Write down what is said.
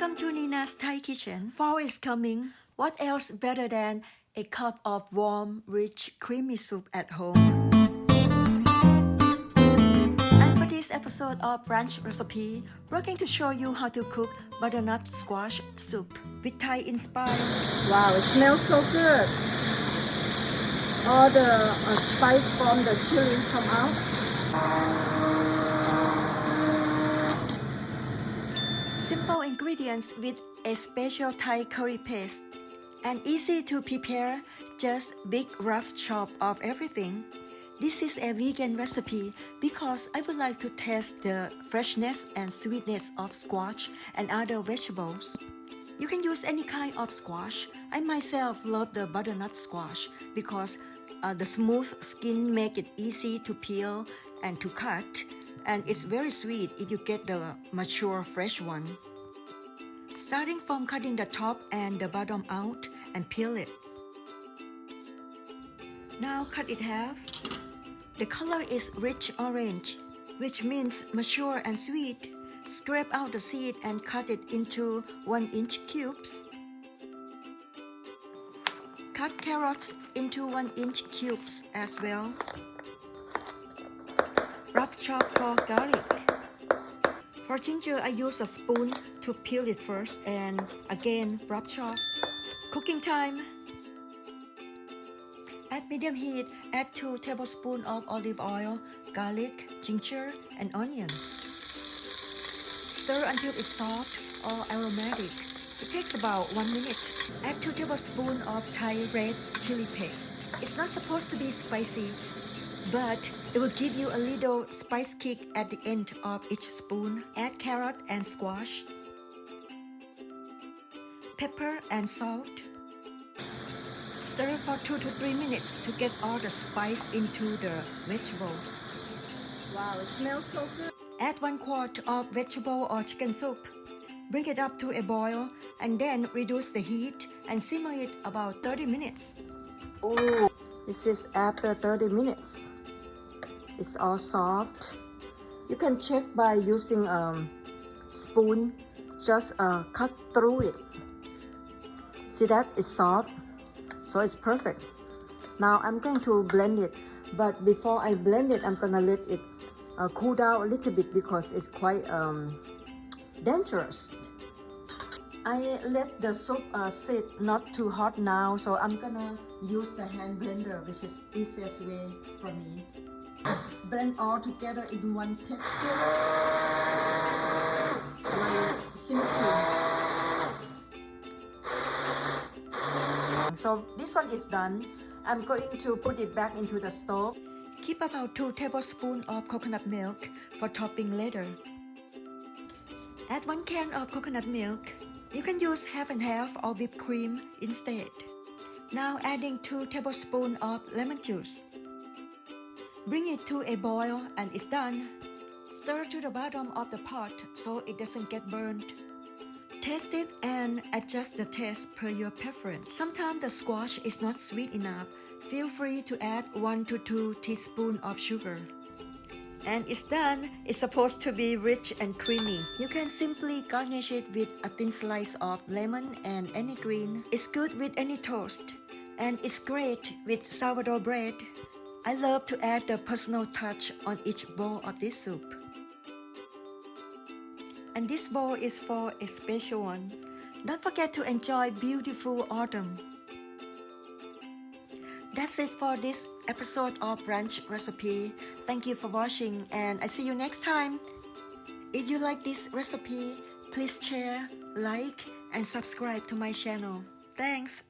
Welcome to Neena's Thai kitchen. Fall is coming. What else better than a cup of warm, rich, creamy soup at home? And for this episode of Brunch Recipe, we're going to show you how to cook butternut squash soup with Thai-inspired. Wow, it smells so good. All the spice from the chili come out. Simple ingredients with a special Thai curry paste. And easy to prepare, just big rough chop of everything. This is a vegan recipe because I would like to test the freshness and sweetness of squash and other vegetables. You can use any kind of squash. I myself love the butternut squash because the smooth skin make it easy to peel and to cut, and it's very sweet if you get the mature fresh one. Starting from cutting the top and the bottom out and peel it. Now cut it half. The color is rich orange, which means mature and sweet. Scrape out the seed and cut it into 1-inch cubes. Cut carrots into 1-inch cubes as well. Rough chop for garlic. For ginger, I use a spoon to peel it first and again rough chop. Cooking time. At medium heat, add 2 tablespoons of olive oil, garlic, ginger, and onions. Stir until it's soft or aromatic. It takes about 1 minute. Add 2 tablespoons of Thai red chili paste. It's not supposed to be spicy, but it will give you a little spice kick at the end of each spoon. Add carrot and squash, pepper and salt. Stir for 2 to 3 minutes to get all the spice into the vegetables. Wow, it smells so good. Add 1 quart of vegetable or chicken soup. Bring it up to a boil and then reduce the heat and simmer it about 30 minutes. Oh, this is after 30 minutes. It's all soft. You can check by using a spoon. Just cut through it. See that? It's soft. So it's perfect. Now I'm going to blend it. But before I blend it, I'm going to let it cool down a little bit because it's quite dangerous. I let the soup sit not too hot now. So I'm going to use the hand blender, which is easiest way for me. Blend all together in one texture, like simple. So this one is done. I'm going to put it back into the stove. Keep about 2 tablespoons of coconut milk for topping later. Add 1 can of coconut milk. You can use half and half or whipped cream instead. Now adding 2 tablespoons of lemon juice. Bring it to a boil and it's done. Stir to the bottom of the pot so it doesn't get burned. Taste it and adjust the taste per your preference. Sometimes the squash is not sweet enough. Feel free to add 1 to 2 teaspoons of sugar. And it's done. It's supposed to be rich and creamy. You can simply garnish it with a thin slice of lemon and any green. It's good with any toast. And it's great with sourdough bread. I love to add the personal touch on each bowl of this soup. And this bowl is for a special one. Don't forget to enjoy beautiful autumn. That's it for this episode of Brunch Recipe. Thank you for watching and I see you next time. If you like this recipe, please share, like, and subscribe to my channel. Thanks.